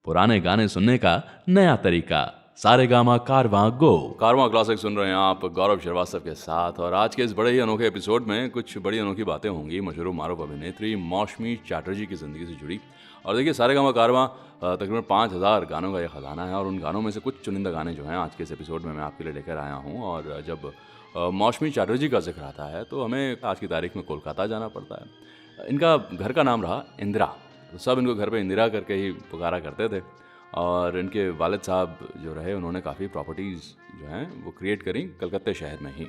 पुराने गाने सुनने का नया तरीका। सारेगामा कारवां गो। कारवां क्लासिक सुन रहे हैं आप गौरव श्रीवास्तव के साथ। और आज के इस बड़े ही अनोखे एपिसोड में कुछ बड़ी अनोखी बातें होंगी मशहूर मारूफ अभिनेत्री मौशमी चैटर्जी की ज़िंदगी से जुड़ी। और देखिए, सारेगामा कारवां तकरीबन 5000 गानों का यह ख़जाना है और उन गानों में से कुछ चुनिंदा गाने जो हैं आज के इस एपिसोड में मैं आपके लिए लेकर आया हूँ। और जब मौशमी चैटर्जी का जिक्र आता है तो हमें आज की तारीख में कोलकाता जाना पड़ता है। इनका घर का नाम रहा इंदिरा, तो सब इनको घर पे इंदिरा करके ही पुकारा करते थे। और इनके वालिद साहब जो रहे, उन्होंने काफ़ी प्रॉपर्टीज़ जो हैं वो क्रिएट करी कलकत्ते शहर में ही।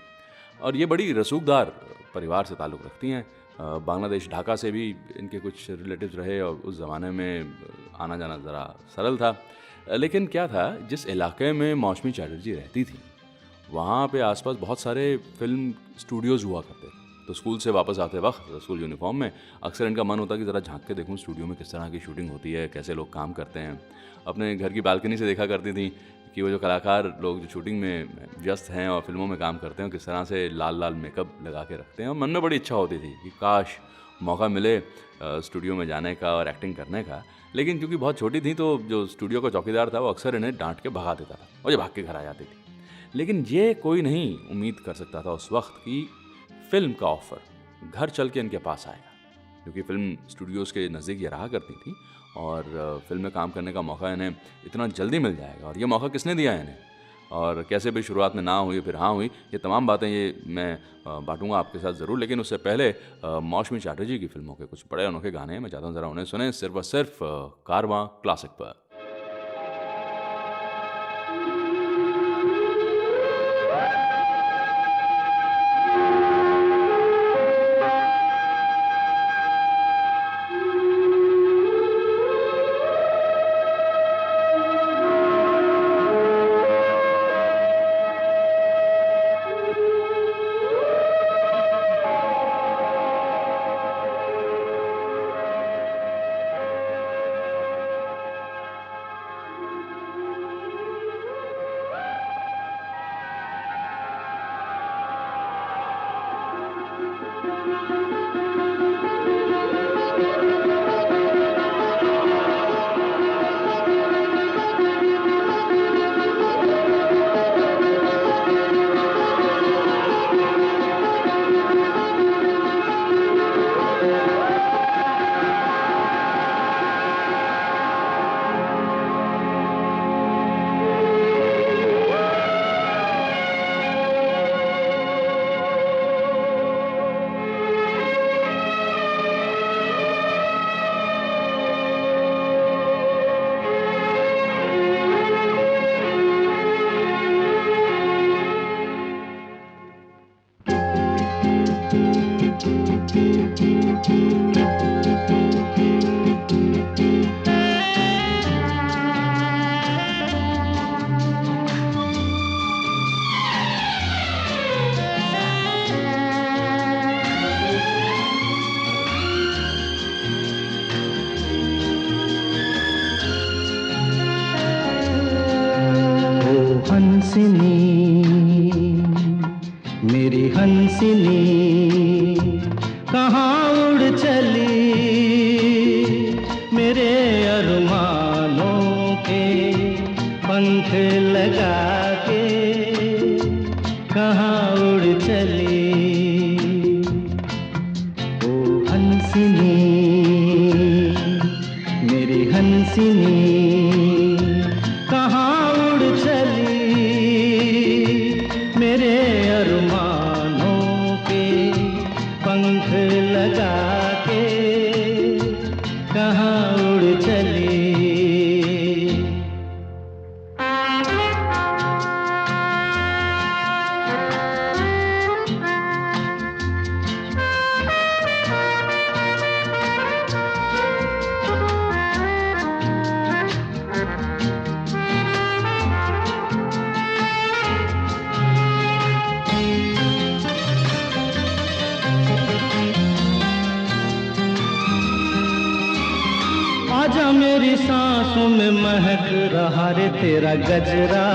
और ये बड़ी रसूखदार परिवार से ताल्लुक़ रखती हैं। बांग्लादेश ढाका से भी इनके कुछ रिलेटिव्स रहे और उस ज़माने में आना जाना ज़रा सरल था। लेकिन क्या था, जिस इलाके में मौशमी चैटर्जी रहती थी वहाँ पे आसपास बहुत सारे फिल्म स्टूडियोज़ हुआ करते थे। तो स्कूल से वापस आते वक्त स्कूल यूनिफॉर्म में अक्सर इनका मन होता कि ज़रा झांक के देखूँ स्टूडियो में किस तरह की शूटिंग होती है, कैसे लोग काम करते हैं। अपने घर की बालकनी से देखा करती थी कि वो जो कलाकार लोग जो शूटिंग में व्यस्त हैं और फिल्मों में काम करते हैं किस तरह से लाल लाल मेकअप लगा के रखते हैं। और मन में बड़ी इच्छा होती थी कि काश मौका मिले स्टूडियो में जाने का और एक्टिंग करने का। लेकिन क्योंकि बहुत छोटी थी तो जो स्टूडियो का चौकीदार था वो अक्सर इन्हें डांट के भगा देता था और ये भाग के घर आ जाती थी। लेकिन ये कोई नहीं उम्मीद कर सकता था उस वक्त कि फिल्म का ऑफ़र घर चल के इनके पास आएगा, क्योंकि फिल्म स्टूडियोज़ के नज़दीक ये रहा करती थी और फिल्म में काम करने का मौका इन्हें इतना जल्दी मिल जाएगा। और ये मौका किसने दिया इन्हें और कैसे भी शुरुआत में ना हुई फिर हाँ हुई, ये तमाम बातें ये मैं बांटूंगा आपके साथ ज़रूर। लेकिन उससे पहले मौशमी चैटर्जी की फिल्मों के कुछ बड़े अनोखे गाने हैं, मैं चाहता हूँ ज़रा उन्हें सुने सिर्फ और सिर्फ कारवां क्लासिक पर। मेरी हंसिनी कहाँ उड़ चली, मेरे अरमानों के पंख लगा के कहाँ उड़ चली। ओ हंसिनी मेरी हंसिनी कहाँ उड़ चली, मेरे अरमानों के पंख लगा के कहाँ उड़ चली। आजा मेरी सांसों में महक रहा रे तेरा गजरा,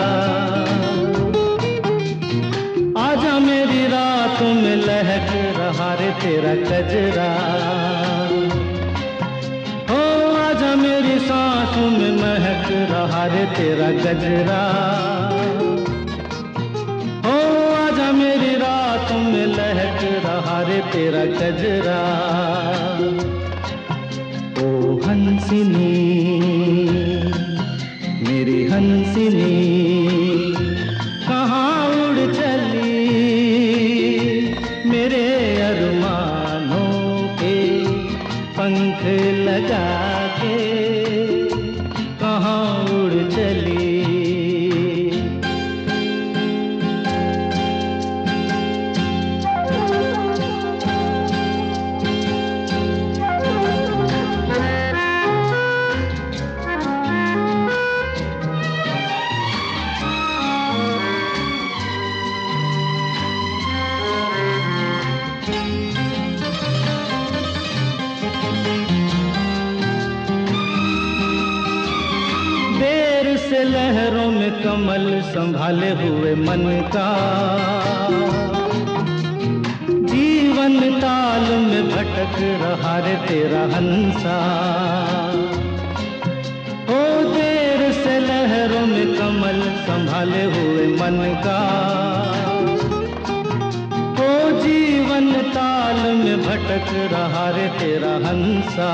आजा मेरी रातों में लहक रहा रे तेरा गजरा। ओ आजा मेरी सांसों में महक रहा रे तेरा गजरा। ओ आजा मेरी रातों में लहक रहा रे तेरा गजरा। ओ हंसिनी मेरी हंसिनी कहाँ उड़ चली, मेरे अरमानों के पंख लगा के कहाँ उड़ चली। लहरों में कमल संभाले हुए मन का, जीवन ताल में भटक रहा रे तेरा हंसा। ओ देर से लहरों में कमल संभाले हुए मन का, ओ जीवन ताल में भटक रहा रे तेरा हंसा।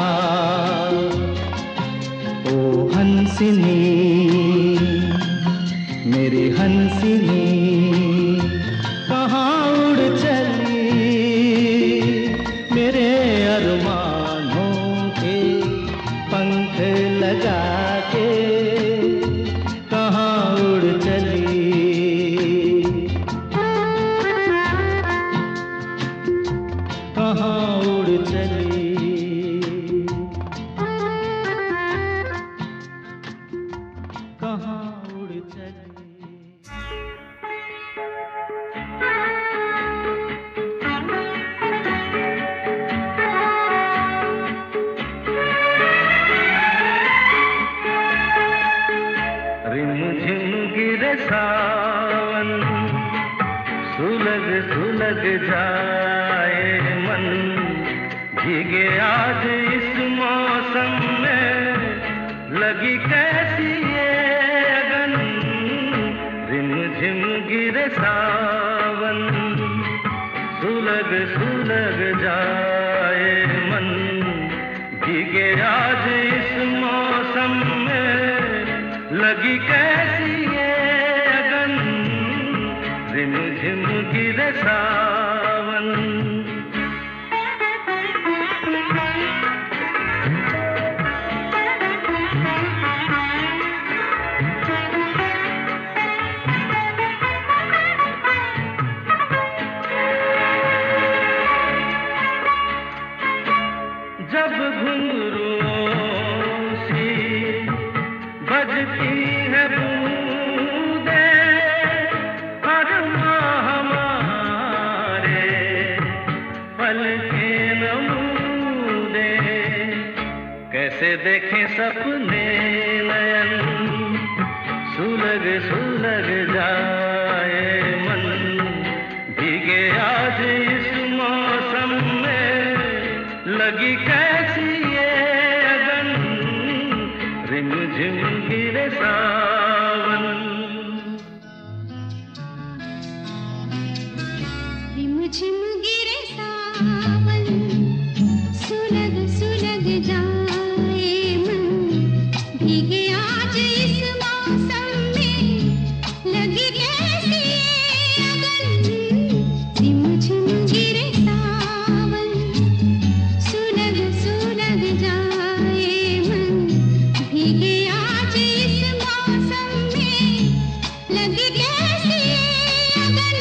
ओ हंसिनी मेरी हंसिनी कहाँ उड़ चली, मेरे अरमानों के पंख लगा के कहाँ उड़ चली। कहाँ उड़ चली, कहाँ उड़ चली। रिमझिम गिरे सावन, सुलग सुलग जाए मन, भीगे आज इस मौसम में लगी कैसी ये अगन। रिमझिम गिरे सावन, सुलग सुलग जाए मन, भीगे आज इस मौसम में लगी कैसी ये अगन। रिमझिम गिरे सावन। जब घुंघरूओं सी बजती है बूंदें, अरमां हमारे पलके नमूदे, कैसे देखें सपने नयन, सुलग सुलग जाए मन, भीगे आज इस मौसम में लगी कैसी ये अगन। रिमझिम गिरे सावन। रिमझिम गिरे सावन, सुलग सुलग जाए मन, भीगे आज इस मौसम में लगी कैसी ये अगन। रिमझिम गिरे सावन, सुलग सुलग जाए मन, भीगे आज इस मौसम में लगी कैसी ये अगन।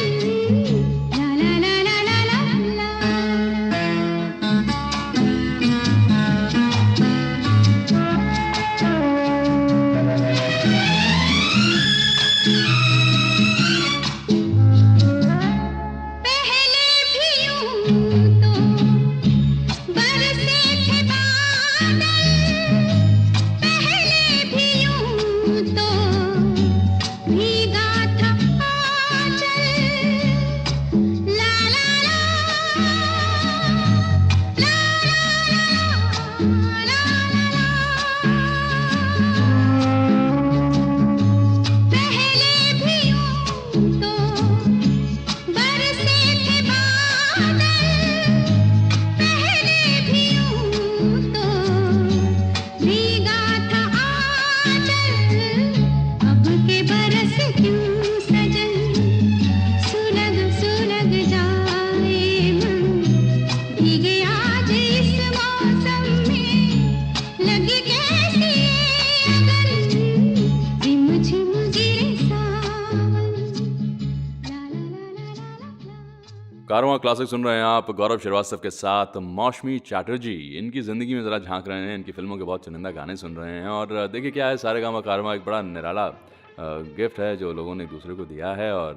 ला ला ला ला ला ला ला। कारवां क्लासिक सुन रहे हैं आप गौरव श्रीवास्तव के साथ मौसमी चैटर्जी। इनकी ज़िंदगी में ज़रा झांक रहे हैं, इनकी फिल्मों के बहुत चुनिंदा गाने सुन रहे हैं। और देखिए क्या है, सारेगामा कारवां एक बड़ा निराला गिफ्ट है जो लोगों ने एक दूसरे को दिया है और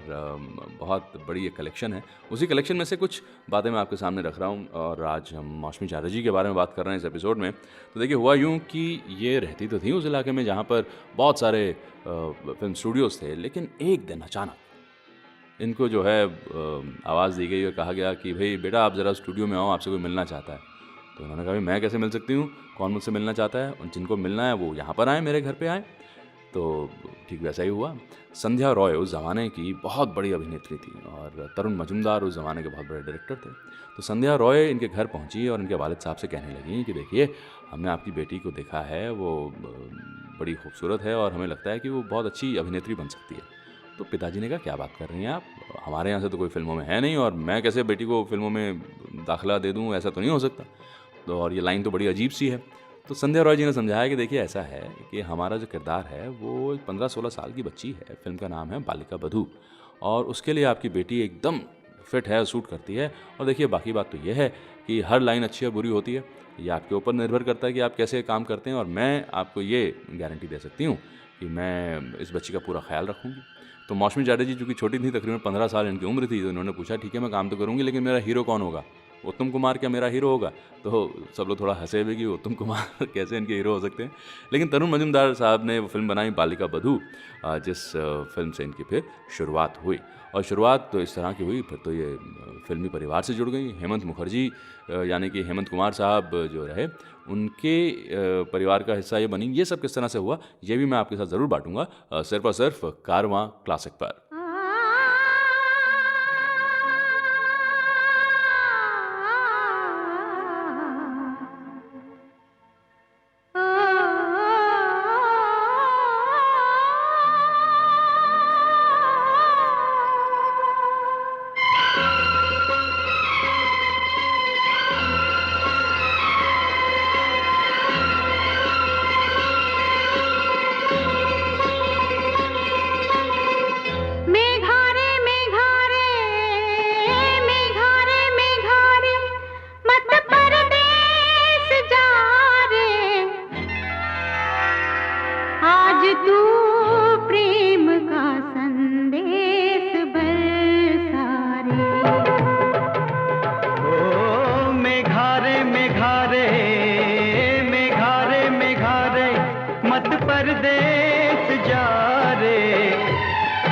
बहुत बड़ी एक कलेक्शन है। उसी कलेक्शन में से कुछ बातें मैं आपके सामने रख रहा हूँ और आज हम मौसमी चैटर्जी के बारे में बात कर रहे हैं इस एपिसोड में। तो देखिए हुआ यूँ कि ये रहती तो थी उस इलाके में जहाँ पर बहुत सारे फिल्म स्टूडियोज़ थे, लेकिन एक दिन अचानक इनको जो है आवाज़ दी गई और कहा गया कि भाई बेटा आप ज़रा स्टूडियो में आओ, आपसे कोई मिलना चाहता है। तो उन्होंने कहा भाई मैं कैसे मिल सकती हूँ, कौन मुझसे मिलना चाहता है, उन जिनको मिलना है वो यहाँ पर आए, मेरे घर पे आए। तो ठीक वैसा ही हुआ। संध्या रॉय उस ज़माने की बहुत बड़ी अभिनेत्री थी और तरुण मजुमदार उस ज़माने के बहुत बड़े डायरेक्टर थे। तो संध्या रॉय इनके घर पहुंची और इनके वालिद साहब से कहने लगी कि देखिए हमने आपकी बेटी को देखा है, वो बड़ी खूबसूरत है और हमें लगता है कि वो बहुत अच्छी अभिनेत्री बन सकती है। तो पिताजी ने कहा क्या बात कर रही हैं आप, हमारे यहाँ से तो कोई फिल्मों में है नहीं और मैं कैसे बेटी को फिल्मों में दाखिला दे दूँ, ऐसा तो नहीं हो सकता। तो और ये लाइन तो बड़ी अजीब सी है। तो संध्या रॉय जी ने समझाया कि देखिए ऐसा है कि हमारा जो किरदार है वो 15-16 साल की बच्ची है, फिल्म का नाम है बालिका बधू, और उसके लिए आपकी बेटी एकदम फिट है, सूट करती है। और देखिए बाकी बात तो ये है कि हर लाइन अच्छी या बुरी होती है, ये आपके ऊपर निर्भर करता है कि आप कैसे काम करते हैं, और मैं आपको ये गारंटी दे सकती हूँ कि मैं इस बच्ची का पूरा ख्याल रखूँगी। तो मौसमी चैटर्जी चूँकि छोटी थी, तकरीबन 15 साल इनकी उम्र थी, तो इन्होंने पूछा ठीक है मैं काम तो करूँगी, लेकिन मेरा हीरो कौन होगा, उत्तम कुमार क्या मेरा हीरो होगा? तो सब लोग थोड़ा हंसे भी कि उत्तम कुमार कैसे इनके हीरो हो सकते हैं। लेकिन तरुण मजुमदार साहब ने वो फिल्म बनाई बालिका बधू, जिस फिल्म से इनकी फिर शुरुआत हुई। और शुरुआत तो इस तरह की हुई, फिर तो ये फिल्मी परिवार से जुड़ गई। हेमंत मुखर्जी यानी कि हेमंत कुमार साहब जो रहे, उनके परिवार का हिस्सा ये बनी। ये सब किस तरह से हुआ ये भी मैं आपके साथ ज़रूर बांटूंगा, सिर्फ और सिर्फ कारवां क्लासिक पर। तू प्रेम का संदेश बरसा रे। मेघारे मेघारे मेघारे मेघारे मत परदेस जा रे, आज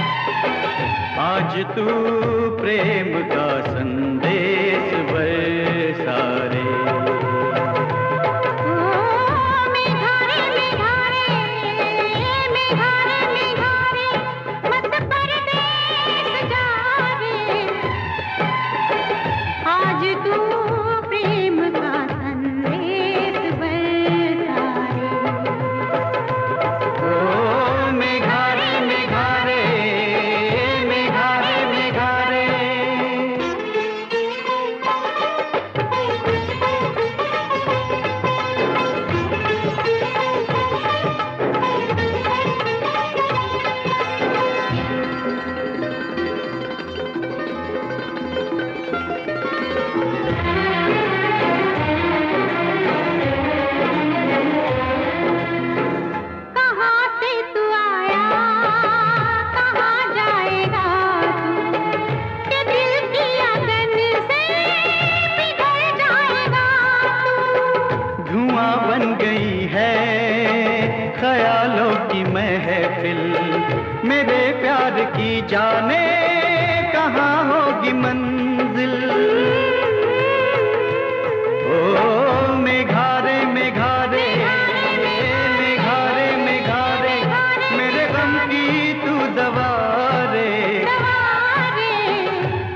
तू प्रेम का संदेश बरसा रे। ओ मेघारे मेघारे ख्यालों की महफिल, मेरे प्यार की जाने कहाँ होगी मंजिल। ओ मेघारे मेघारे मेघारे मेघारे मेरे गम की तू दवा रे,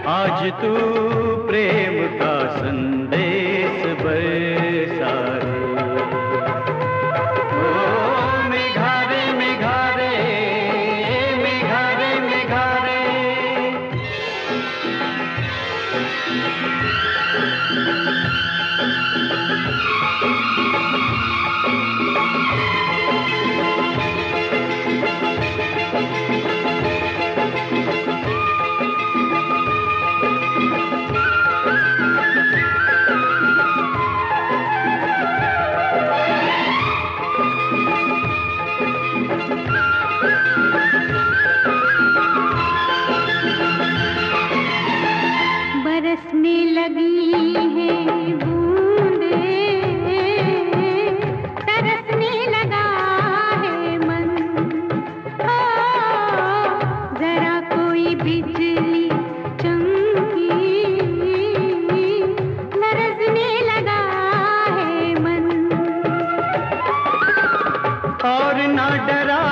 आज तू प्रेम का संदेश बरसा रे। बरसने लगी हैं बूंदें, तरसने लगा है मन। ओ, जरा कोई बिजली चमकी, लरजने लगा है मन। और ना डरा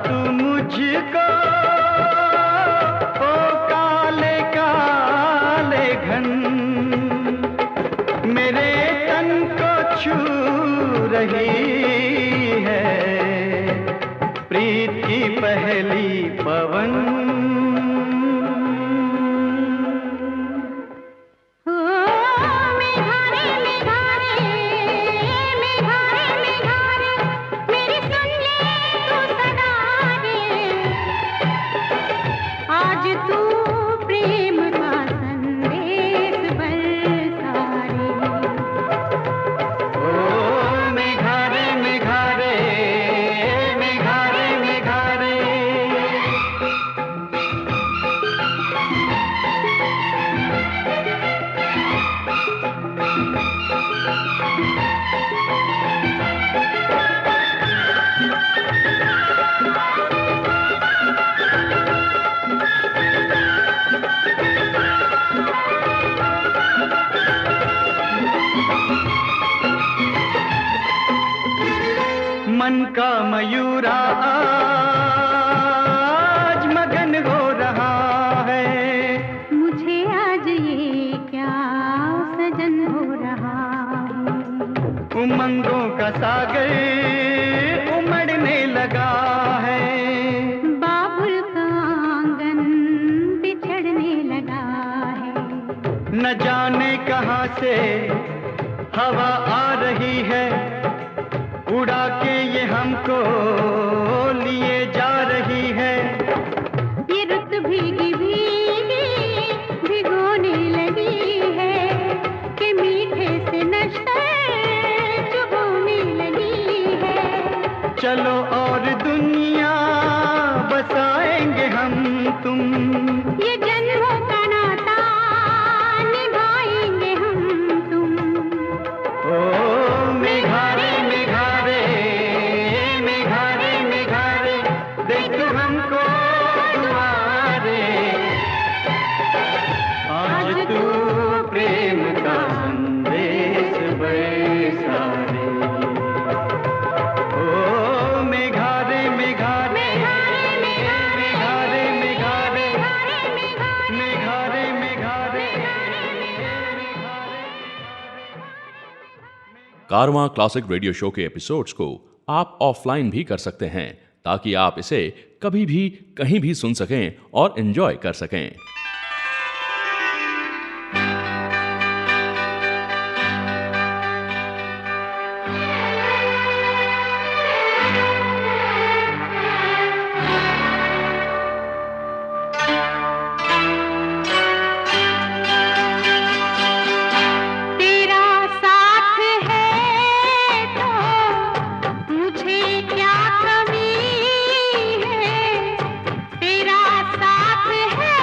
तू मुझको, ओ काले काले घन, मेरे तन को छू रही है प्रीत की पहली पवन। ओ मेघारे मेघारे मेघारे मेघारे, मेरी सुन ले तू सदा रे। आज तू प्रेम का संदेश बरसा रे। ओ मेघारे मेघारे मेघारे मेघारे, मन का मयूरा आज मगन हो रहा है। मुझे आज ये क्या सजन हो रहा है। उमंगों का सागर उमड़ने लगा है। बाबुल का आंगन बिछड़ने लगा है। न जाने कहां से हवा आ रही है, उड़ा के ये हमको लिए जा रही है। ये रुत भीगी भीगी भिगोने लगी है, कि मीठे से नशे चुभोने लगी है। चलो और दुनिया बसाएंगे हम तुम, ये जन्मों का नाता निभाएंगे हम तुम। ओ मेघारे मेघारे मेघारे मेघारे, देख हमको दुआरे। आज तू प्रेम का संदेश बरसा रे। ओ मेघारे मेघारे मेघारे मेघारे मेघारे मेघारे। कारवां क्लासिक रेडियो शो के एपिसोड्स को आप ऑफलाइन भी कर सकते हैं, ताकि आप इसे कभी भी कहीं भी सुन सकें और एंजॉय कर सकें। तेरा साथ है तो मुझे क्या कमी है। तेरा साथ है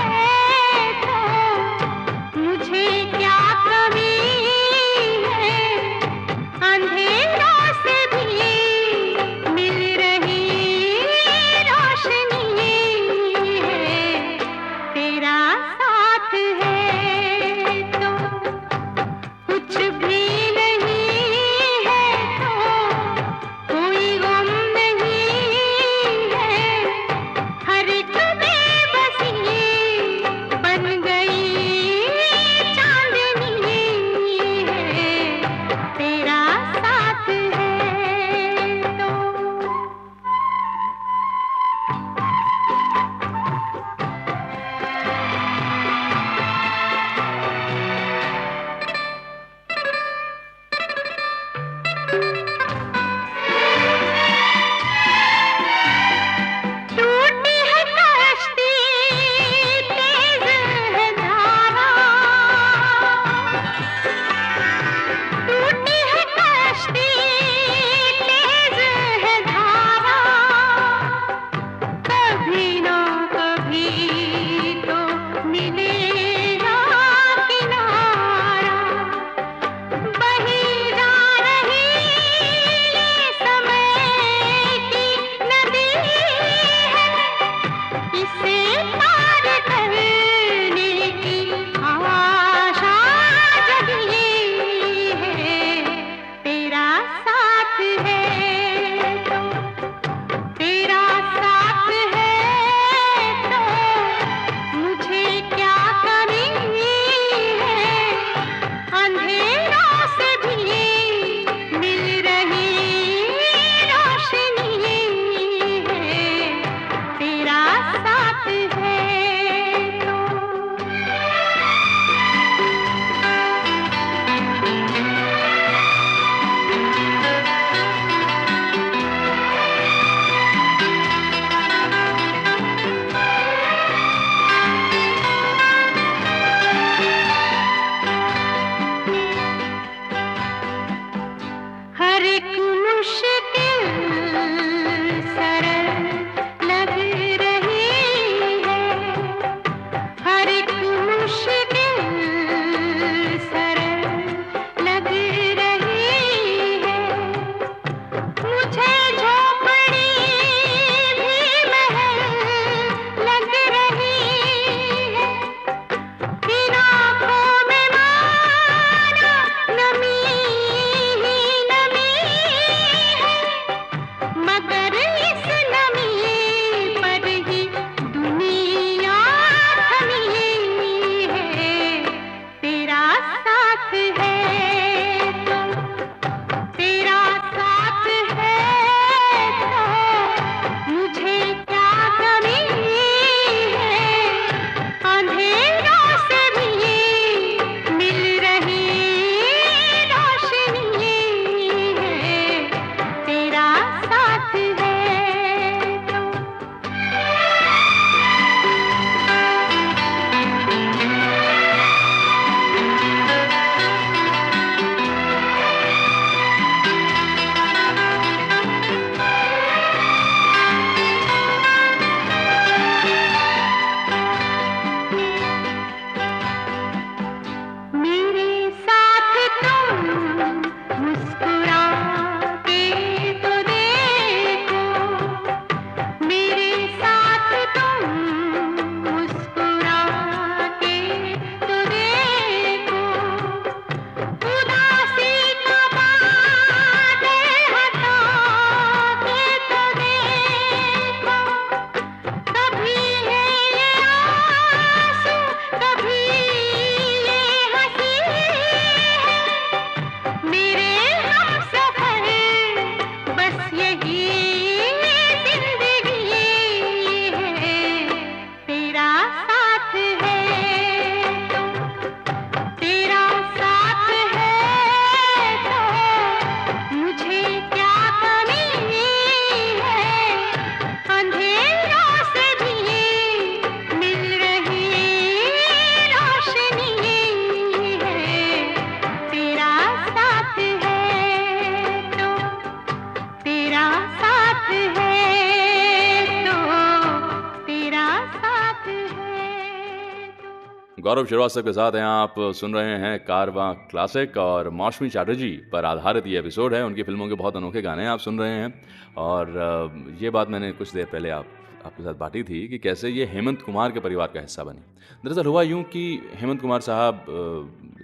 गौरव श्रीवास्तव के साथ हैं आप। सुन रहे हैं कारवां क्लासिक और मौसमी चैटर्जी पर आधारित ये एपिसोड है। उनकी फिल्मों के बहुत अनोखे गाने आप सुन रहे हैं। और ये बात मैंने कुछ देर पहले आपके साथ बांटी थी कि कैसे ये हेमंत कुमार के परिवार का हिस्सा बनी। दरअसल हुआ यूँ कि हेमंत कुमार साहब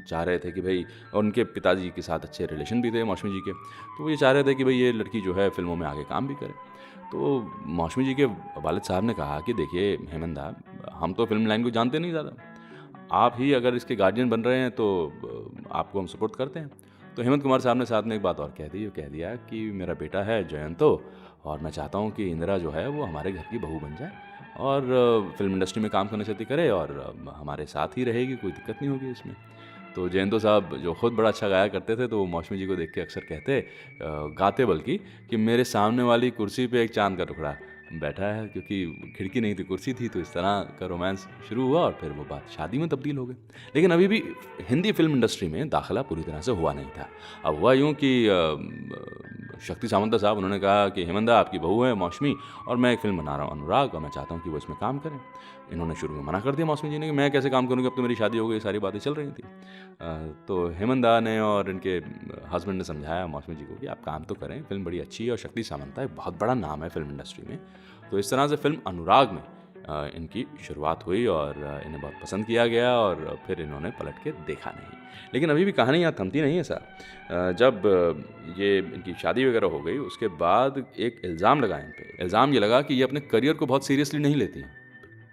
चाह रहे थे कि भाई, उनके पिताजी के साथ अच्छे रिलेशन भी थे मौसमी जी के, तो वो ये चाह रहे थे कि भाई ये लड़की जो है फिल्मों में आगे काम भी करे। तो मौसमी जी के वालिद साहब ने कहा कि देखिए हेमंत दा, हम तो फिल्म लाइन को जानते नहीं ज़्यादा, आप ही अगर इसके गार्जियन बन रहे हैं तो आपको हम सपोर्ट करते हैं। तो हेमंत कुमार साहब ने साथ में एक बात और कह दिया कि मेरा बेटा है जयंतो, और मैं चाहता हूँ कि इंदिरा जो है वो हमारे घर की बहू बन जाए और फिल्म इंडस्ट्री में काम करने से करे और हमारे साथ ही रहेगी, कोई दिक्कत नहीं होगी इसमें। तो जयंतो साहब जो खुद बड़ा अच्छा गाया करते थे, तो वो मौसमी जी को देख के अक्सर गाते बल्कि, कि मेरे सामने वाली कुर्सी पे एक चांद का टुकड़ा बैठा है, क्योंकि खिड़की नहीं थी कुर्सी थी। तो इस तरह का रोमांस शुरू हुआ और फिर वो बात शादी में तब्दील हो गई। लेकिन अभी भी हिंदी फिल्म इंडस्ट्री में दाखिला पूरी तरह से हुआ नहीं था। अब हुआ यूँ कि शक्ति सामंता साहब, उन्होंने कहा कि हेमंत दा, आपकी बहू है मौसमी और मैं एक फिल्म बना रहा हूँ अनुराग, और मैं चाहता हूँ कि वो इसमें काम करें। इन्होंने शुरू में मना कर दिया मौसमी जी ने कि मैं कैसे काम करूँगी, अब तो मेरी शादी हो गई, सारी बातें चल रही थी। तो हेमंत दा ने और इनके हस्बैंड ने समझाया मौसमी जी को कि आप काम तो करें, फिल्म बड़ी अच्छी है और शक्ति सामंता एक बहुत बड़ा नाम है फिल्म इंडस्ट्री में। तो इस तरह से फिल्म अनुराग में इनकी शुरुआत हुई और इन्हें बहुत पसंद किया गया और फिर इन्होंने पलट के देखा नहीं। लेकिन अभी भी कहानी यहाँ थमती नहीं है सर। जब ये इनकी शादी वगैरह हो गई, उसके बाद एक इल्ज़ाम लगा इन पे। इल्ज़ाम ये लगा कि ये अपने करियर को बहुत सीरियसली नहीं लेती।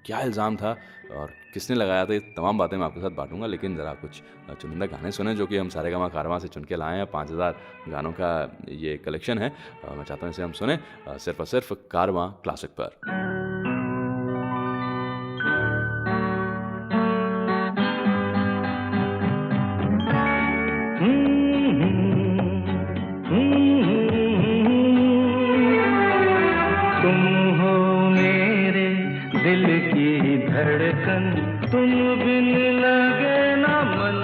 क्या इल्ज़ाम था और किसने लगाया था, ये तमाम बातें मैं आपके साथ बांटूंगा। लेकिन ज़रा कुछ चुनिंदा गाने सुने जो कि हम सारेगामा कारवां से चुन के लाए हैं। 5000 गानों का ये कलेक्शन है। मैं चाहता हूँ इसे हम सुने सिर्फ और सिर्फ कारवां क्लासिक पर। तुम बिन लगे ना मन,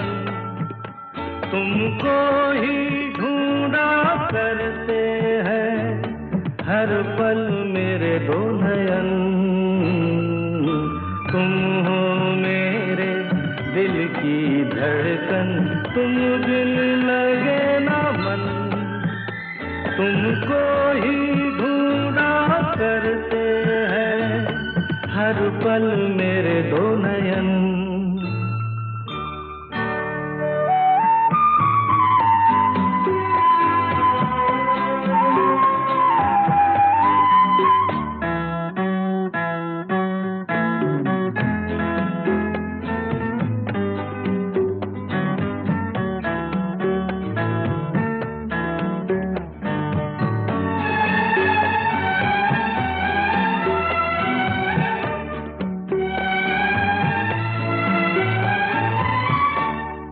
तुमको ही ढूंढा करते हैं हर पल मेरे दो नयन। तुम हो मेरे दिल की धड़कन, तुम बिन लगे ना मन, तुमको ही ढूंढा करते हैं हर पल मेरे दो नयन।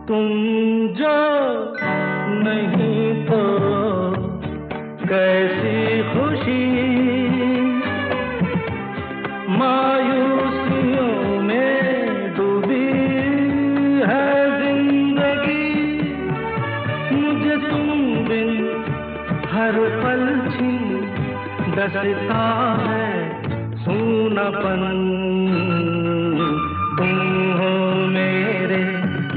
तुम जो नहीं तो कैसी खुशी, मायूसियों में डूबी है जिंदगी। मुझे तुम बिन हर पल छिन डसता है सूनापन। तुम हो मेरे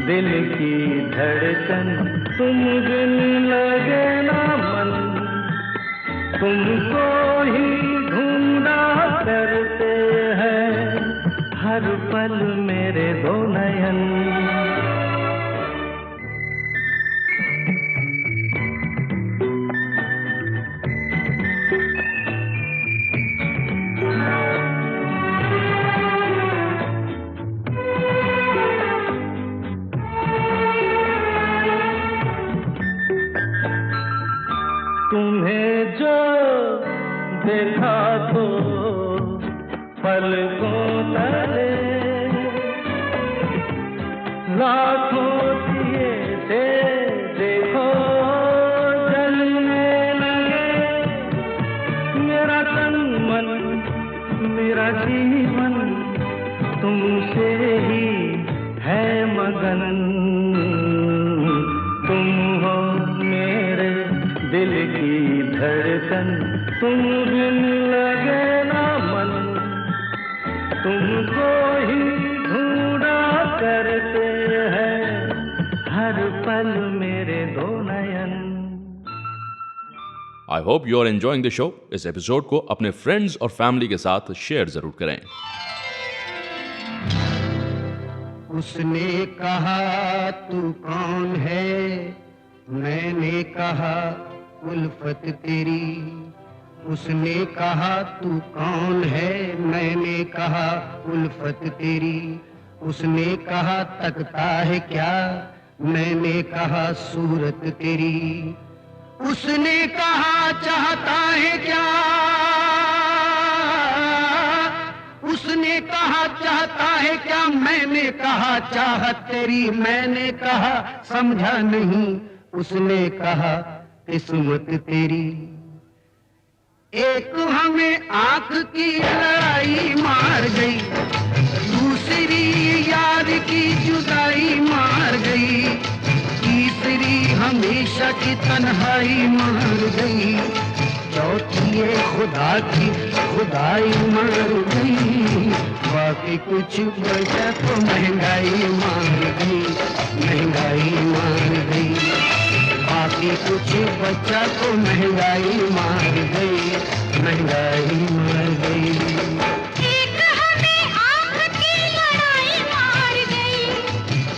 दिल की धड़कन, तुम बिन लगे ना मन, तुमको ही ढूंढा करते हैं हर पल मेरे दो नयन। तुम्हें जो देखा तो पलकों तले लाखों दिए से देखो जलने लगे। मेरा तन मन मेरा जीवन तुमसे ही है मगन। तुम हो मेरे दिल की धड़कन, तुम बिन लगे ना मन, तुमको ही ढूंढा कर I hope you are enjoying the show. इस एपिसोड को अपने फ्रेंड्स और फैमिली के साथ शेयर जरूर करें। उसने कहा तू कौन है, मैंने कहा उल्फत तेरी। उसने कहा तू कौन है, मैंने कहा उल्फत तेरी। उसने कहा तकता है क्या, मैंने कहा सूरत तेरी। उसने कहा चाहता है क्या, उसने कहा चाहता है क्या, मैंने कहा चाहत तेरी। मैंने कहा समझा नहीं, उसने कहा किस्मत तेरी। एक हमें आंख की लड़ाई मार गई, दूसरी यार की जुदाई मार गई, तीसरी हमेशा की तन्हाई मार गई, चौथी ये खुदा की खुदाई मार गई। बाकी कुछ बचा तो महंगाई मार गई, महंगाई मार गई। बाकी कुछ बचा तो महंगाई मार गई, महंगाई मार गई। एक हमें आँख की लड़ाई मार गई,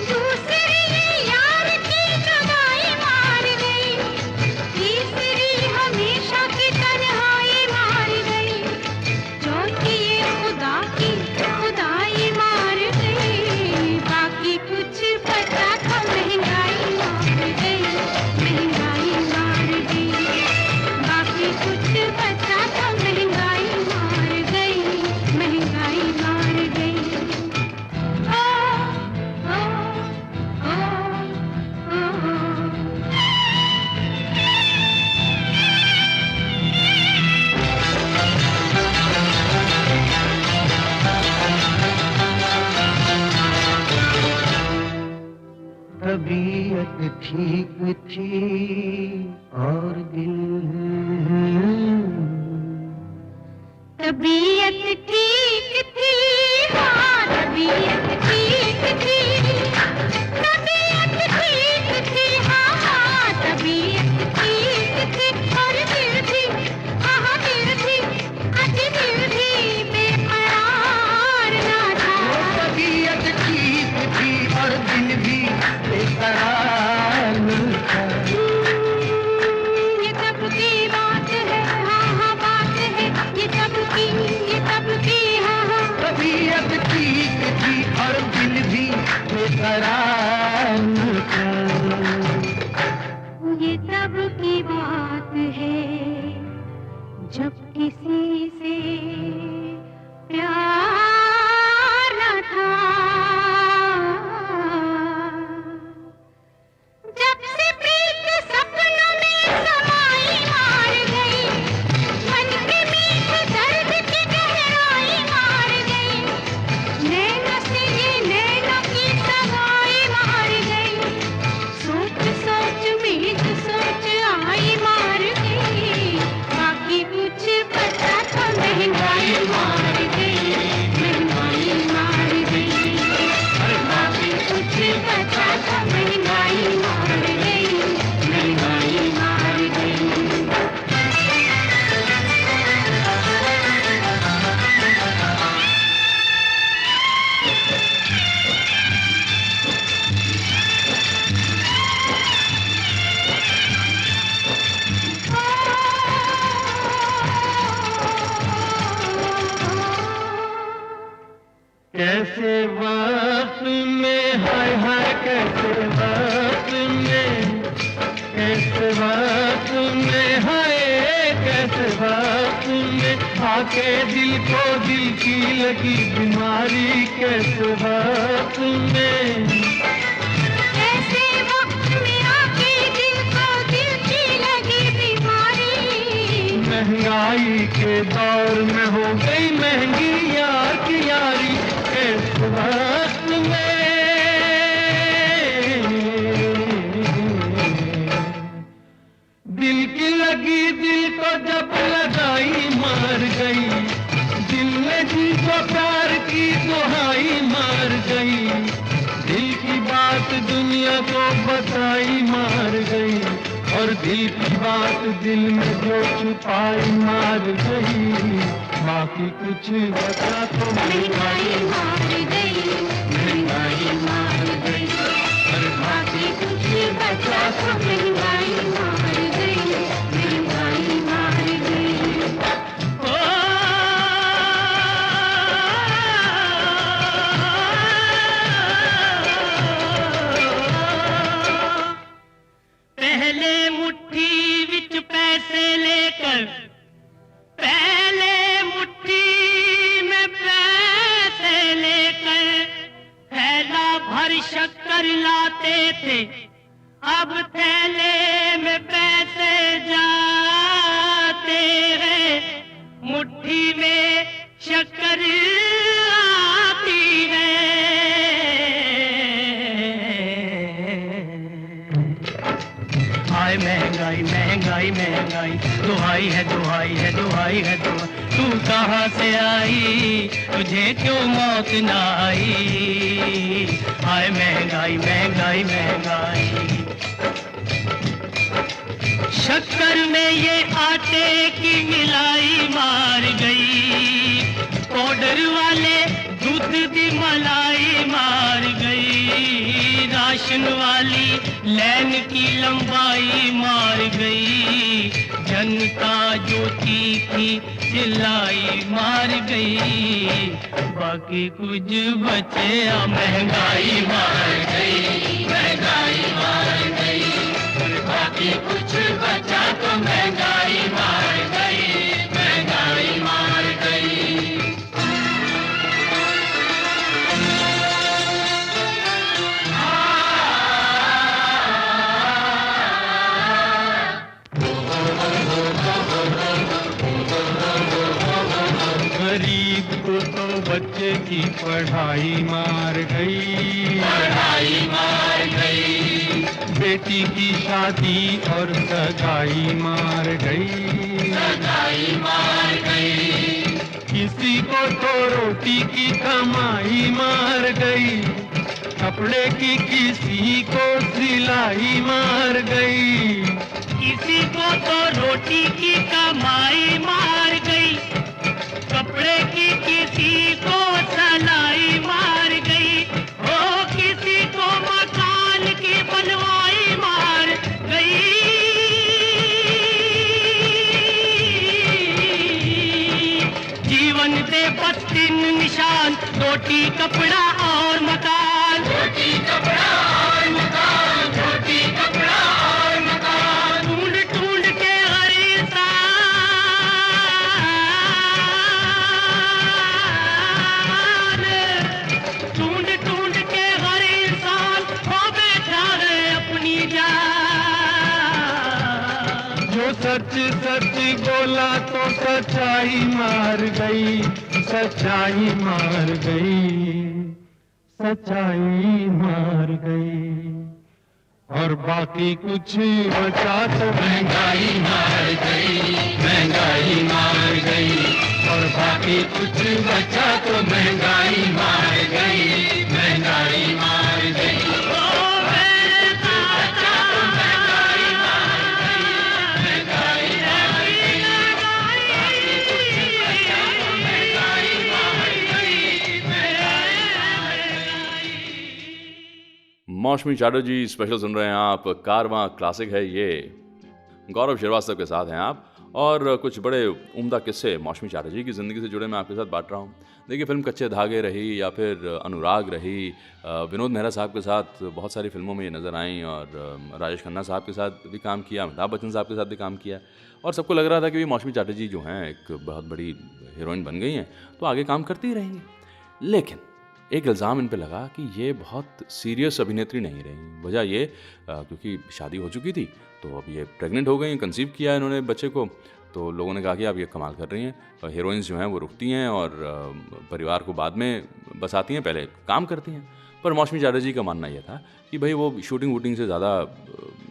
दूसरी यार की जुदाई मार गई, तीसरी हमेशा की तन्हाई मार गई, चौथी ये खुदा की खुदाई मार गई। बाकी कुछ बचा तो महंगाई मार गई, महंगाई मार गई। बाकी कुछ बचा तो महंगाई मार गई, महंगाई मार गई। ओ ओ ओ ओ तबीयत ठीक थी और दिल, तबीयत ठीक थी, हाँ तबीयत ठीक थी, तबीयत ठीक थी, हाँ हाँ तबीयत ठीक थी। और दिल भी, हाँ हाँ दिल भी, अजी दिल भी बेकरार ना था। तबीयत ठीक थी और दिल भी बेकरार न था। ये तब की बात है, हाँ हाँ बात है, ये तब की, ये तब की, हाँ हाँ। तबीयत ठीक थी और दिल भी बेकरार न था। ये तब की बात है जब किसी से प्यार न था, जब से प्रीत सपनों में समाई मार गई, मन के मीठ दर्द की गहराई मार गई, नैना से ये नैना की सगाई मार गई, सोच सोच में जो सोच आई मार गई। बाकी कुछ बचा तो महंगाई मार गई, महंगाई मार गई। बाकी कुछ बचा तो महंगाई मार गई, महंगाई मार गई। कैसे वक्त में, हाय हाय कैसे वक्त में, कैसे वक्त में, हाय कैसे वक्त में आके दिल को दिल की लगी बीमारी। कैसे वक्त में, ऐसे वक्त में आके दिल को दिल की लगी बीमारी। महंगाई के दौर में हो गई महंगी यार की यारी। कैसे वक्त में, दिल की लगी दिल को जब लगाई मार गई, दिल ने जी को प्यार की दुहाई मार गई, दिल की बात दुनिया को बताई मार गई। और दिल की बात दिल में जो छुपाई मार गई, बाकी कुछ बचा तो महंगाई मार गई, महंगाई मार गई, और बाकी कुछ बचा तो महंगाई मार गई, महंगाई मार गई। पहले मुट्ठी विच पैसे लेकर, पहले मुट्ठी में पैसे लेकर थैला भर शक्कर लाते थे, अब थैले में पैसे जाते हैं, मुट्ठी में शक्कर आती है। हाय महंगाई महंगाई महंगाई, दुहाई है दुहाई है दुहाई है दुहाई, तू कहाँ से आई, तुझे क्यों मौत न आई। हाय महंगाई महंगाई महंगाई, शक्कर में ये आटे की मिलाई मार गई, पाउडर वाले दूध की मलाई मार गई, राशन वाली लाइन की लंबाई मार गई, जनता जो थी चिल्लाई मार गई, बाकी कुछ बचे महंगाई मार गई, महंगाई मार गई, बाकी कुछ बचा तो महंगाई मार गई, महंगाई मार गई। गरीब को तो बच्चे की पढ़ाई मार गई, पढ़ाई मार गई, बेटी की शादी और सगाई मार गई, सगाई मार गई, किसी को तो रोटी की कमाई मार गई, कपड़े की किसी को सिलाई मार गई, किसी को तो रोटी की कमाई मार गई, कपड़े की किसी को सिलाई मार गई, ओ किसी को मकान की बनवाई मार गई। जीवन दे बस 3 निशान, रोटी कपड़ा और मकान, रोटी कपड़ा और मकान, रोटी कपड़ा और मकान, ढूंढ ढूंढ के हर इंसान, ढूंढ ढूंढ के हर इंसान हो बैठा है अपनी जान। जो सच सच बोला तो सच्चाई मार गई, सच्चाई मार गई, सच्चाई मार गई, और बाकी कुछ बचा तो महंगाई मार गई, महंगाई मार गई, और बाकी कुछ बचा तो महंगाई मार गई, महंगाई मार गई। मौसमी चैटर्जी स्पेशल सुन रहे हैं आप, कारवां क्लासिक है ये, गौरव श्रीवास्तव के साथ हैं आप, और कुछ बड़े उम्दा किस्से मौसमी चैटर्जी की ज़िंदगी से जुड़े मैं आपके साथ बांट रहा हूँ। देखिए, फिल्म कच्चे धागे रही या फिर अनुराग रही, विनोद मेहरा साहब के साथ बहुत सारी फिल्मों में ये नज़र आई, और राजेश खन्ना साहब के साथ भी काम किया, अमिताभ बच्चन साहब के साथ भी काम किया, और सबको लग रहा था कि मौसमी चैटर्जी जो हैं एक बहुत बड़ी हीरोइन बन गई हैं तो आगे काम करती ही रहेंगी। लेकिन एक इल्ज़ाम इन पे लगा कि ये बहुत सीरियस अभिनेत्री नहीं रही। वजह ये क्योंकि शादी हो चुकी थी, तो अब ये प्रेग्नेंट हो गई, कंसीव किया इन्होंने बच्चे को, तो लोगों ने कहा कि आप ये कमाल कर रही हैं। हीरोइंस जो हैं वो रुकती हैं और परिवार को बाद में बसाती हैं, पहले काम करती हैं। पर मौसमी चैटर्जी का मानना यह था कि भाई वो शूटिंग वूटिंग से ज़्यादा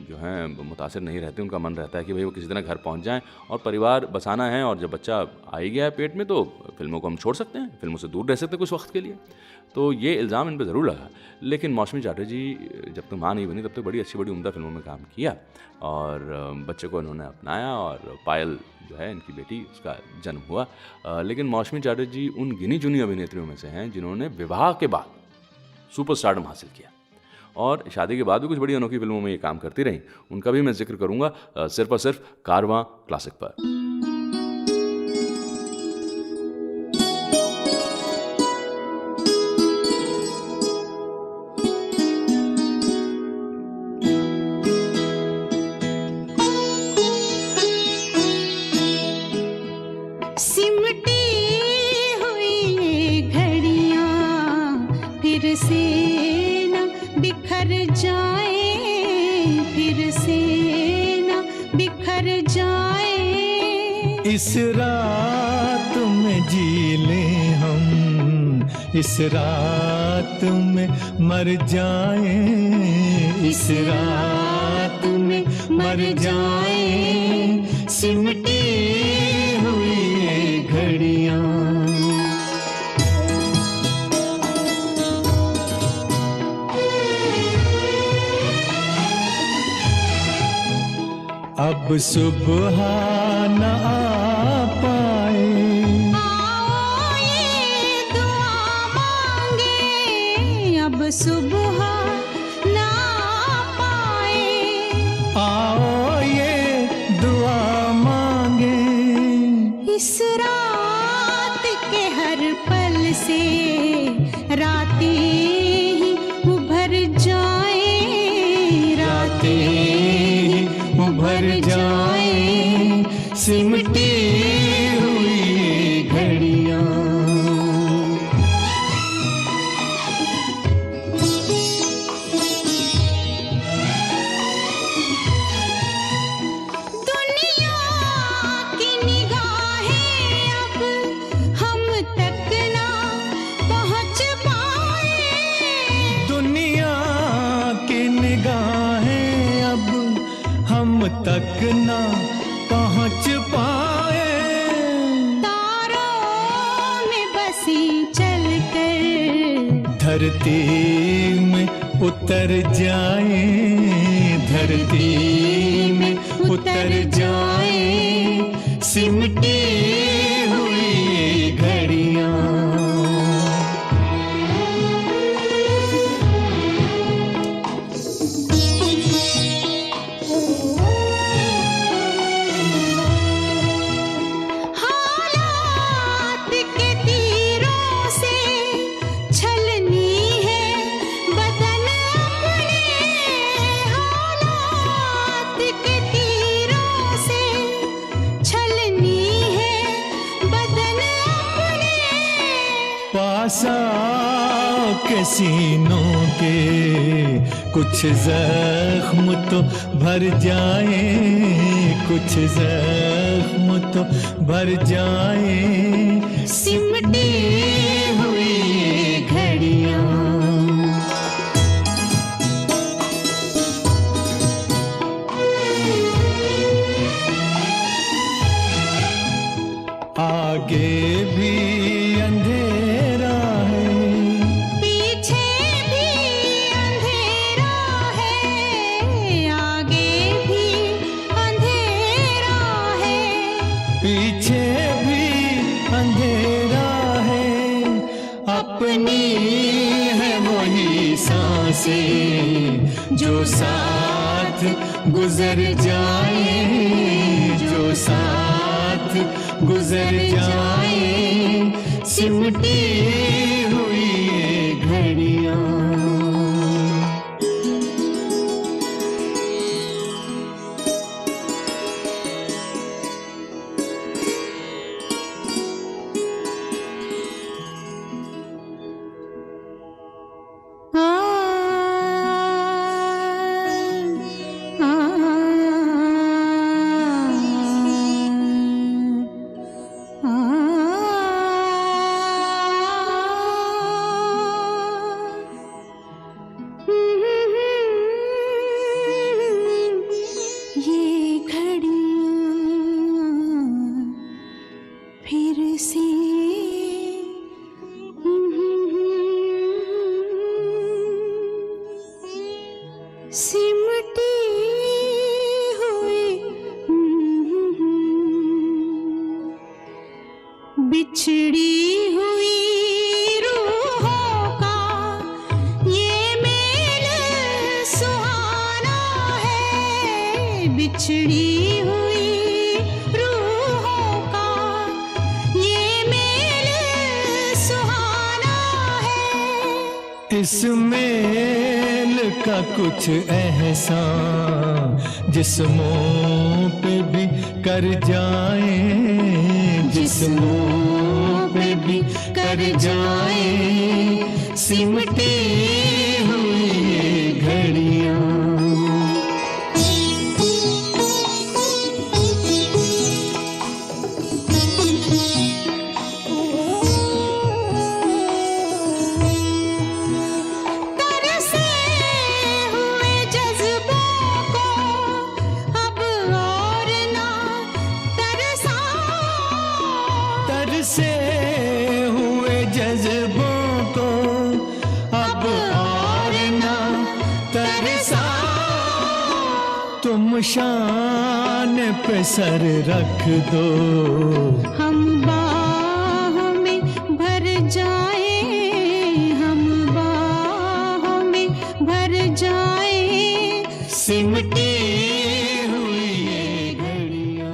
जो हैं मुतासिर नहीं रहते। उनका मन रहता है कि भाई वो किसी तरह घर पहुंच जाएं और परिवार बसाना है, और जब बच्चा आ ही गया है पेट में तो फिल्मों को हम छोड़ सकते हैं, फिल्मों से दूर रह सकते हैं कुछ वक्त के लिए। तो ये इल्ज़ाम इन पर ज़रूर लगा। लेकिन मौसमी चटर्जी जब तक माँ नहीं बनी तब तक बड़ी अच्छी बड़ी उम्दा फिल्मों में काम किया, और बच्चे को इन्होंने अपनाया, और पायल जो है इनकी बेटी, उसका जन्म हुआ। लेकिन मौसमी चटर्जी उन गिनी चुनी अभिनेत्रियों में से हैं जिन्होंने विवाह के बाद सुपरस्टारडम हासिल किया, और शादी के बाद भी कुछ बड़ी अनोखी फिल्मों में ये काम करती रहीं। उनका भी मैं जिक्र करूंगा सिर्फ और सिर्फ कारवां क्लासिक पर। सिमटी हुई घड़ियां फिर से न बिखर जाए, फिर से न बिखर जाए। इस रात में जी लें हम, इस रात में मर जाएं, इस रात में मर जाएं। सिमटी हुई घड़ियां। अब सुबह न आ पाए, आओ ये दुआ मांगे, अब सुबह ना पाए। आओ ये दुआ मांगे। इस रात के हर पल से रातें ही उभर जाए, रातें ही उभर जाए। सिमटी हुई घड़ियां। दुनिया की निगाहें अब हम तक ना पहुंच पाए। दुनिया की निगाहें अब हम तक ना पहुंच पाए। तारों में बसी चलकर धरती में उतर जाए, धरती में उतर जाए। सिमटी हुई घड़ियां। हालात के तीरों से छलनी है बदन अपने, हालात के तीरों से छलनी है बदन अपने। पास आओ के सीनों के कुछ जख्म तो भर जाए, कुछ जख्म तो भर जाए। सिमटी हुई घड़ियां। आगे भी अंधेरा है, पीछे भी अंधेरा है, आगे भी अंधेरा है। पीछे भी अंधेरा है। अपनी है वही सांसें जो साथ गुजर जाए, जो साथ गुजर जाए। सिमटी हुई घड़ियां। किस मेल का कुछ एहसान जिस्मों पे भी कर जाए, जिस्मों पे भी कर जाए सिमटी हुई घड़ियां। से हुए जज्बों को अब और ना तरसा, तुम शान पे सर रख दो, हम बाहों में भर जाए, हम बाहों में भर जाए सिमटी हुई ये घड़ियां।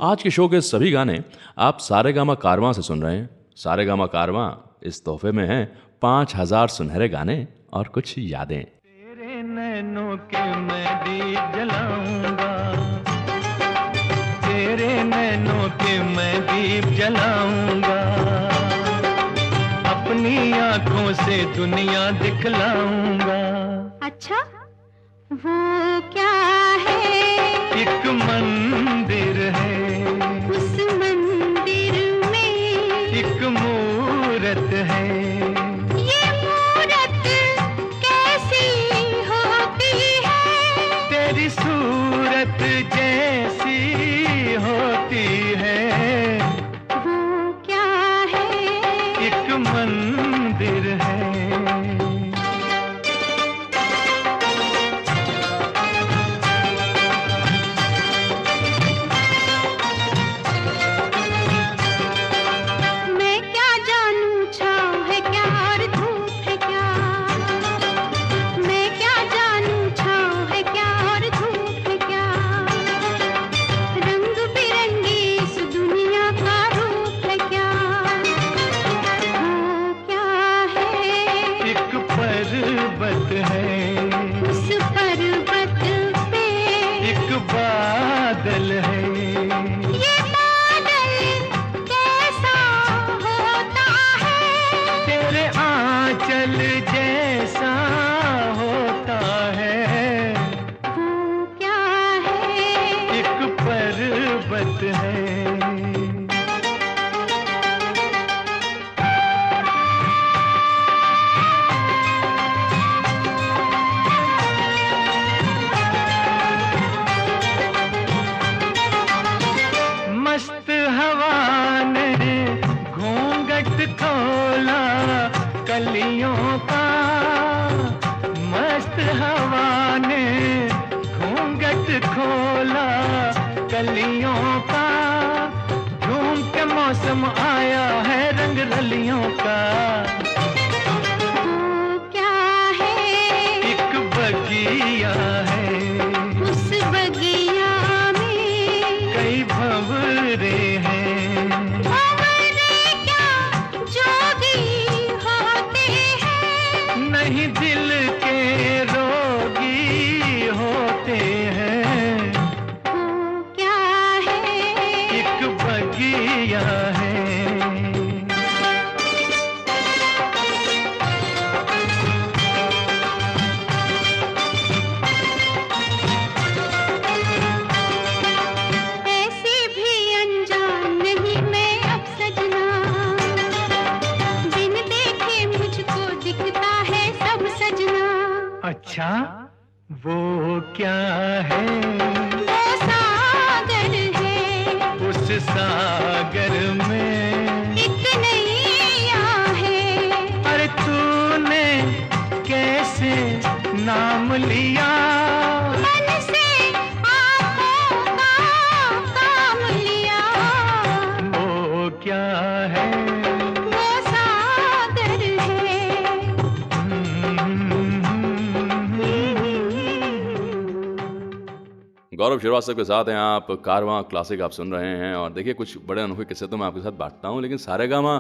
आज के शो के सभी गाने आप सारेगामा कारवां से सुन रहे हैं। सारेगामा कारवां इस तोहफे में है 5000 सुनहरे गाने और कुछ यादें। तेरे नैनों के मैं दीप जलाऊंगा, तेरे नैनों के मैं दीप जलाऊंगा, अपनी आंखों से दुनिया दिखलाऊंगा। अच्छा वो क्या है? एक मंदिर है, उस मंदिर में एक मूरत है, ये मूरत कैसी होती है? तेरी सूरत जैसी होती है। वो क्या है? एक मंदिर है। पर्वत है, उस पर्वत पे एक बादल है, ये बादल कैसा होता है? तेरे आंचल जैसा होता है। वो क्या है? एक पर्वत है। मस्त हवा ने घूंघट खोला कलियों का, मस्त हवा ने घूंघट खोला कलियों का, झूम के मौसम आया है रंग रलियों का। वो क्या है? एक बगिया है, उस बगिया में कई भंवरे हैं, भंवरे क्या जोगी होते हैं? नहीं दिल के रोगी होते हैं। वो क्या है? एक बगिया है। ऐसे भी अनजान नहीं मैं अब सजना, बिन देखे मुझको दिखता है सब सजना। अच्छा वो क्या है? वो सागर है, उस सागर में एक नैया है, अरे तूने कैसे नाम लिया? मन से आँखों का काम लिया। वो क्या है? वो सागर है। गौरव श्रीवास्तव के साथ हैं आप, कारवां क्लासिक आप सुन रहे हैं। और देखिए कुछ बड़े अनोखे किस्से तो मैं आपके साथ बांटता हूँ, लेकिन सारेगामा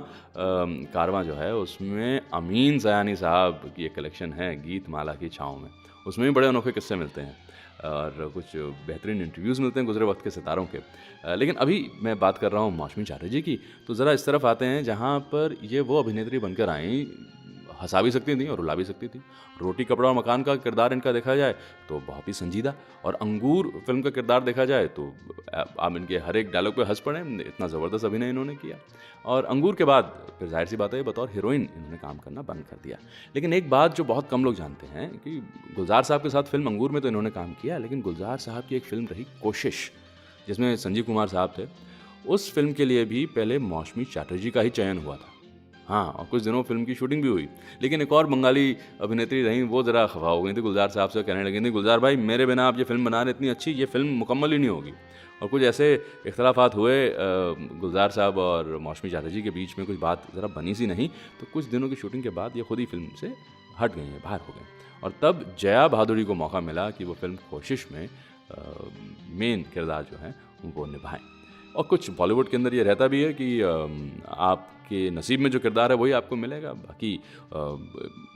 कारवां जो है उसमें अमीन सयानी साहब की एक कलेक्शन है गीत माला की छाँव में, उसमें भी बड़े अनोखे किस्से मिलते हैं और कुछ बेहतरीन इंटरव्यूज़ मिलते हैं गुजरे वक्त के सितारों के। लेकिन अभी मैं बात कर रहा हूँ मौसमी चटर्जी की, तो ज़रा इस तरफ आते हैं जहाँ पर ये वो अभिनेत्री बनकर आईं, हंसा भी सकती थी और रुला भी सकती थी। रोटी कपड़ा और मकान का किरदार इनका देखा जाए तो बहुत ही संजीदा, और अंगूर फिल्म का किरदार देखा जाए तो आप इनके हर एक डायलॉग पे हंस पड़े, इतना ज़बरदस्त अभिनय इन्होंने किया। और अंगूर के बाद फिर जाहिर सी बात है बतौर हीरोइन इन्होंने काम करना बंद कर दिया। लेकिन एक बात जो बहुत कम लोग जानते हैं कि गुलजार साहब के साथ फिल्म अंगूर में तो इन्होंने काम किया, लेकिन गुलजार साहब की एक फिल्म रही कोशिश, जिसमें संजीव कुमार साहब थे, उस फिल्म के लिए भी पहले मौसमी चटर्जी का ही चयन हुआ था। हाँ, और कुछ दिनों फिल्म की शूटिंग भी हुई, लेकिन एक और बंगाली अभिनेत्री रहीं, वो ज़रा खफा हो गई थी गुलजार साहब से, कहने लगी थी गुलजार भाई मेरे बिना आप ये फिल्म बना रहे इतनी अच्छी, ये फिल्म मुकम्मल ही नहीं होगी। और कुछ ऐसे इख्तलाफात हुए गुलजार साहब और मौसमी चटर्जी के बीच में, कुछ बात ज़रा बनी सी नहीं, तो कुछ दिनों की शूटिंग के बाद ये खुद ही फिल्म से हट गई हैं, बाहर हो गई। और तब जया भादुड़ी को मौका मिला कि वो फिल्म कोशिश में मेन किरदार जो है वो निभाएं। और कुछ बॉलीवुड के अंदर ये रहता भी है कि आपके नसीब में जो किरदार है वही आपको मिलेगा। बाकी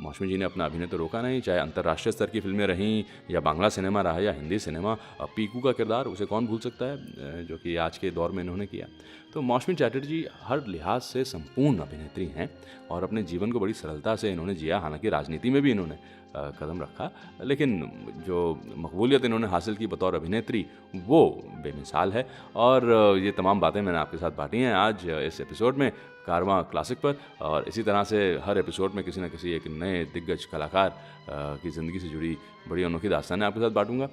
मौसमी जी ने अपना अभिनय तो रोका नहीं, चाहे अंतर्राष्ट्रीय स्तर की फिल्में रहीं या बांग्ला सिनेमा रहा या हिंदी सिनेमा। पीकू का किरदार उसे कौन भूल सकता है, जो कि आज के दौर में इन्होंने किया। तो मौसमी चटर्जी हर लिहाज से संपूर्ण अभिनेत्री हैं और अपने जीवन को बड़ी सरलता से इन्होंने जिया। हालांकि राजनीति में भी इन्होंने कदम रखा, लेकिन जो मकबूलियत इन्होंने हासिल की बतौर अभिनेत्री वो बेमिसाल है। और ये तमाम बातें मैंने आपके साथ बांटी हैं आज इस एपिसोड में कारवां क्लासिक पर। और इसी तरह से हर एपिसोड में किसी न किसी एक नए दिग्गज कलाकार की ज़िंदगी से जुड़ी बड़ी अनोखी दास्तानें आपके साथ बांटूंगा।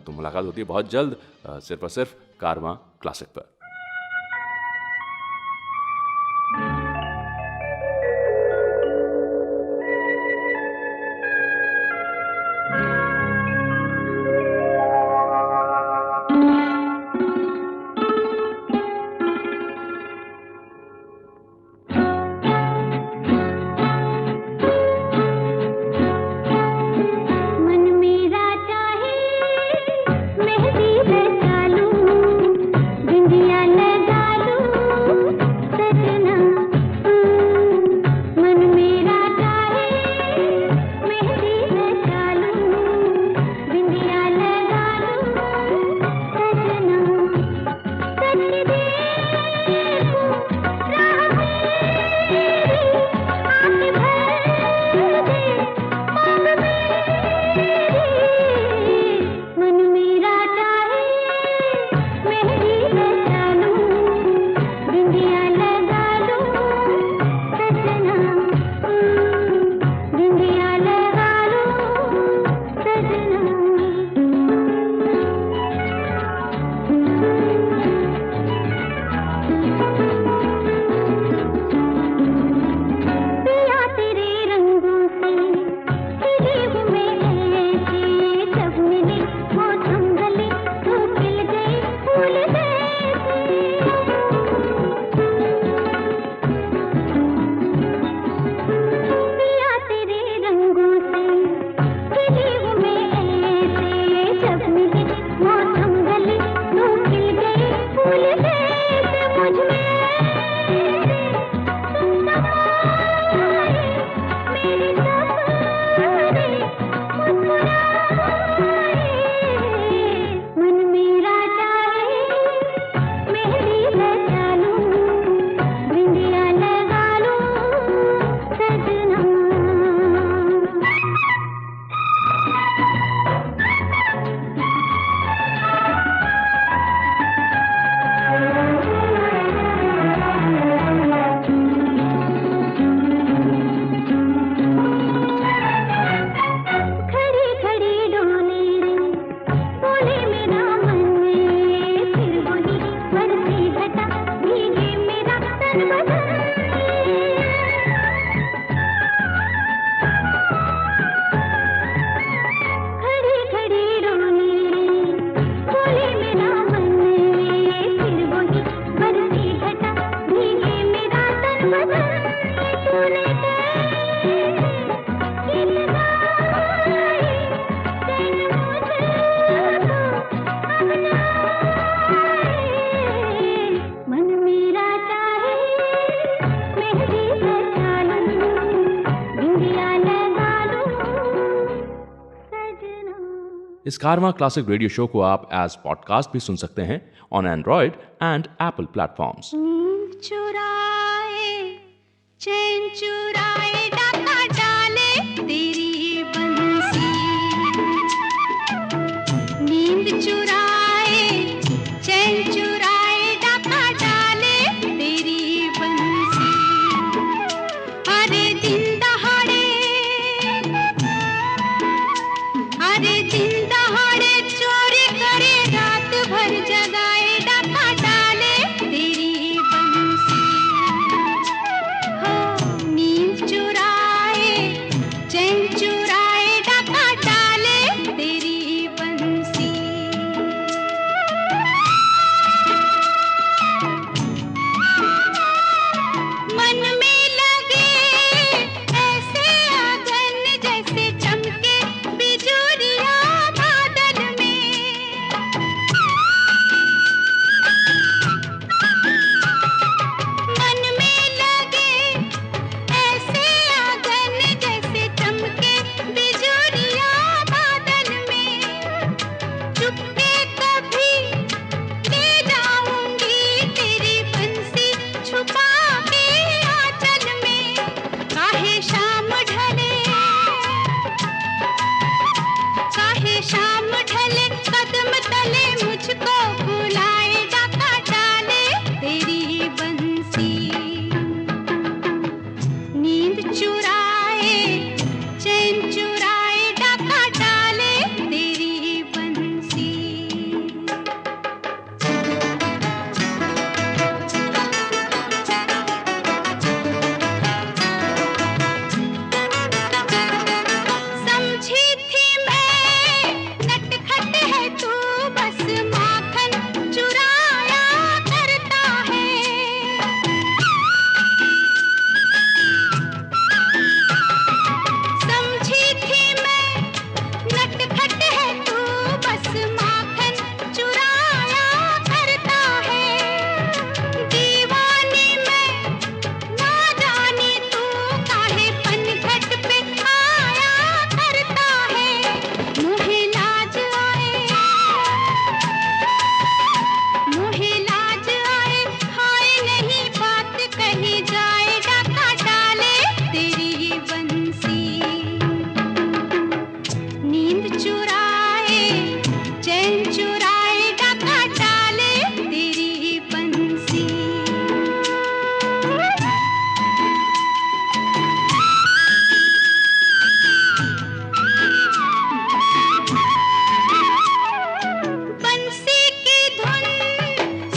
तो मुलाकात होती है बहुत जल्द सिर्फ और सिर्फ कारवां क्लासिक पर। इस कारवां क्लासिक रेडियो शो को आप एज पॉडकास्ट भी सुन सकते हैं on Android and Apple platforms. चुराए चैन चुराए डाका डाले तेरी बंसी, नींद चुराए चैन चुराए डाका डाले तेरी बंसी। अरे दिन दहाड़े चोरी करे रात भर जगाए डाका डाले तेरी बंसी। हो नींद चुराए चैन चुराए डाका डाले तेरी बंसी। मन में लगे ऐसे आंगन जैसे चमके बिजुरिया बादल में। मन में लगे ऐसे आंगन जैसे चमके बिजुरिया बादल में। चुपके कभी ले जाऊंगी तेरी बंसी छुपा के आंचल में। काहे शाम ढले कदम तले मुझको बुलाए डाका डाले तेरी बंसी। नींद चुराए चैन चुराए डाका डाले तेरी बंसी। समझी थी मैं नटखट है तू, बस माखन चुराया करता है। समझी थी मैं नटखट है तू, बस माखन चुराया करता है। दीवानी मैं ना जानी तू काहे पनघट पे आया करता है। मुहे लाज आए हाय नहीं बात कही जाए डाका डाले तेरी बंसी। नींद चुराए चैन चुराए डाका डाले तेरी बंसी। बंसी की धुन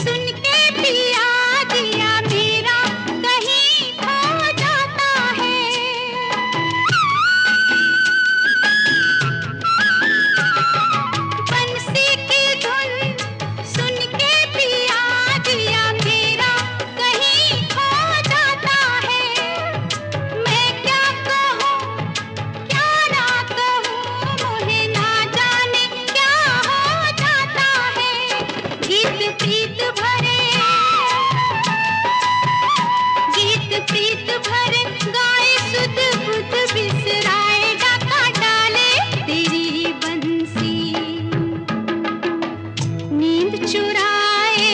सुन के पिया दिया मेरा कहीं खो जाता है। बंसी की धुन सुन के पिया दिया मेरा कहीं खो जाता है। मैं क्या कहूँ क्या ना कहूँ मुझे ना जाने क्या हो जाता है। गीत प्रीत भरे गाए सुध बुध बिसराए डाका डाले तेरी बंसी। नींद चुराए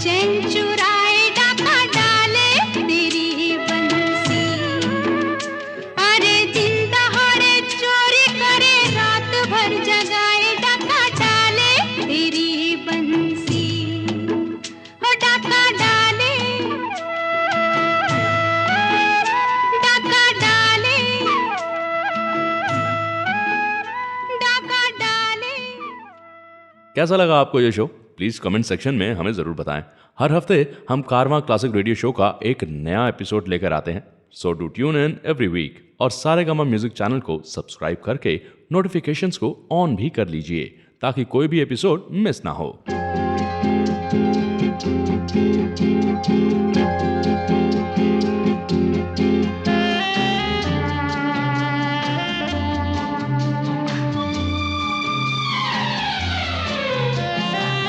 चैन चुराए डाका डाले तेरी बंसी। अरे दिन दहाड़े चोरी करे रात भर जगाए डाका डाले तेरी बंसी। हो डाका डाले डाका डाले डाका डाले। कैसा लगा आपको ये शो? प्लीज कमेंट सेक्शन में हमें जरूर बताएं। हर हफ्ते हम कारवां क्लासिक रेडियो शो का एक नया एपिसोड लेकर आते हैं, so do tune in every week और सारेगामा म्यूजिक चैनल को सब्सक्राइब करके नोटिफिकेशंस को ऑन भी कर लीजिए ताकि कोई भी एपिसोड मिस ना हो।